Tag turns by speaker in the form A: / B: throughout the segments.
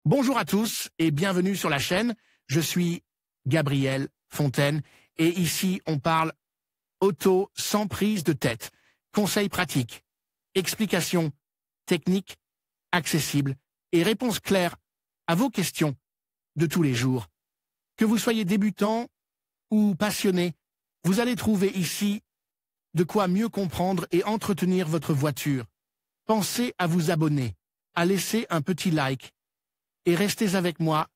A: Bonjour à tous et bienvenue sur la chaîne. Je suis Gabriel Fontaine et ici on parle auto sans prise de tête. Conseils pratiques, explications techniques, accessibles et réponses claires à vos questions de tous les jours. Que vous soyez débutant ou passionné, vous allez trouver ici de quoi mieux comprendre et entretenir votre voiture. Pensez à vous abonner, à laisser un petit like et restez avec moi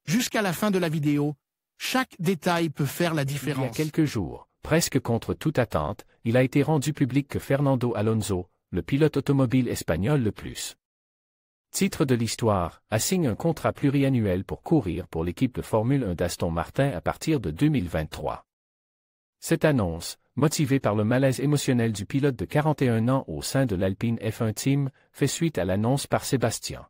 A: jusqu'à la fin de la vidéo. Chaque détail peut faire la différence.
B: Il y a quelques jours, presque contre toute attente, il a été rendu public que Fernando Alonso, le pilote automobile espagnol le plus titre de l'histoire, assigne un contrat pluriannuel pour courir pour l'équipe de Formule 1 d'Aston Martin à partir de 2023. Cette annonce, motivée par le malaise émotionnel du pilote de 41 ans au sein de l'Alpine F1 Team, fait suite à l'annonce par Sébastien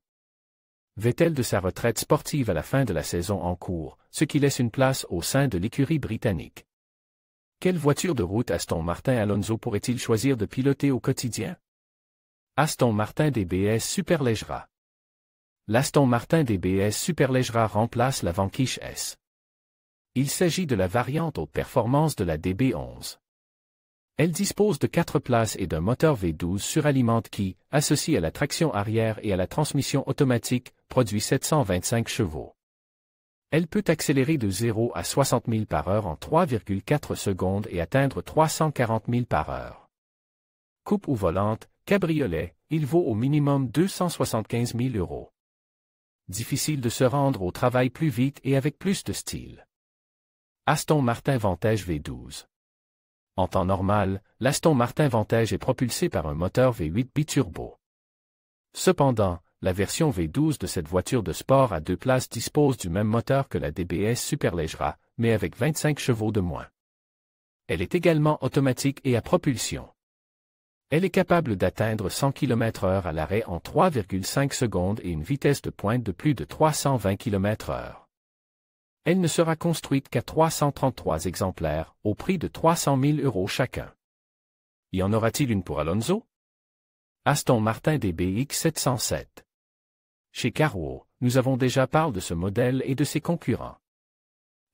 B: Vettel de sa retraite sportive à la fin de la saison en cours, ce qui laisse une place au sein de l'écurie britannique. Quelle voiture de route Aston Martin Alonso pourrait-il choisir de piloter au quotidien? Aston Martin DBS Superleggera. L'Aston Martin DBS Superleggera remplace la Vanquish S. Il s'agit de la variante haute performance de la DB11. Elle dispose de 4 places et d'un moteur V12 suralimente qui, associé à la traction arrière et à la transmission automatique, produit 725 chevaux. Elle peut accélérer de 0 à 60 000 par heure en 3,4 secondes et atteindre 340 000 par heure. Coupe ou volante, cabriolet, il vaut au minimum 275 000 €. Difficile de se rendre au travail plus vite et avec plus de style. Aston Martin Vantage V12. En temps normal, l'Aston Martin Vantage est propulsé par un moteur V8 biturbo. Cependant, la version V12 de cette voiture de sport à 2 places dispose du même moteur que la DBS Superleggera, mais avec 25 chevaux de moins. Elle est également automatique et à propulsion. Elle est capable d'atteindre 100 km/h à l'arrêt en 3,5 secondes et une vitesse de pointe de plus de 320 km/h. Elle ne sera construite qu'à 333 exemplaires, au prix de 300 000 € chacun. Y en aura-t-il une pour Alonso? Aston Martin DBX 707. Chez Carwow, nous avons déjà parlé de ce modèle et de ses concurrents.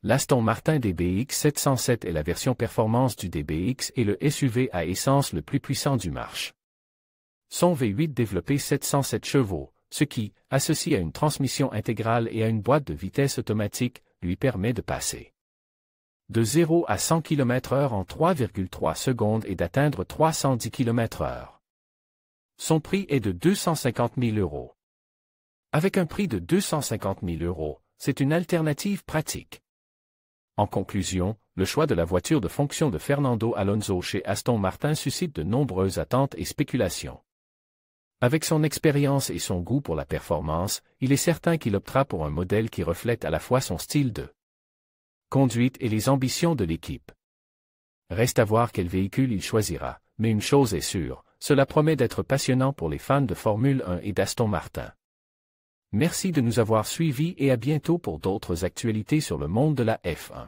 B: L'Aston Martin DBX 707 est la version performance du DBX et le SUV à essence le plus puissant du marché. Son V8 développé 707 chevaux, ce qui, associé à une transmission intégrale et à une boîte de vitesse automatique, lui permet de passer de 0 à 100 km/h en 3,3 secondes et d'atteindre 310 km/h. Son prix est de 250 000 €. Avec un prix de 250 000 €, c'est une alternative pratique. En conclusion, le choix de la voiture de fonction de Fernando Alonso chez Aston Martin suscite de nombreuses attentes et spéculations. Avec son expérience et son goût pour la performance, il est certain qu'il optera pour un modèle qui reflète à la fois son style de conduite et les ambitions de l'équipe. Reste à voir quel véhicule il choisira, mais une chose est sûre, cela promet d'être passionnant pour les fans de Formule 1 et d'Aston Martin. Merci de nous avoir suivis et à bientôt pour d'autres actualités sur le monde de la F1.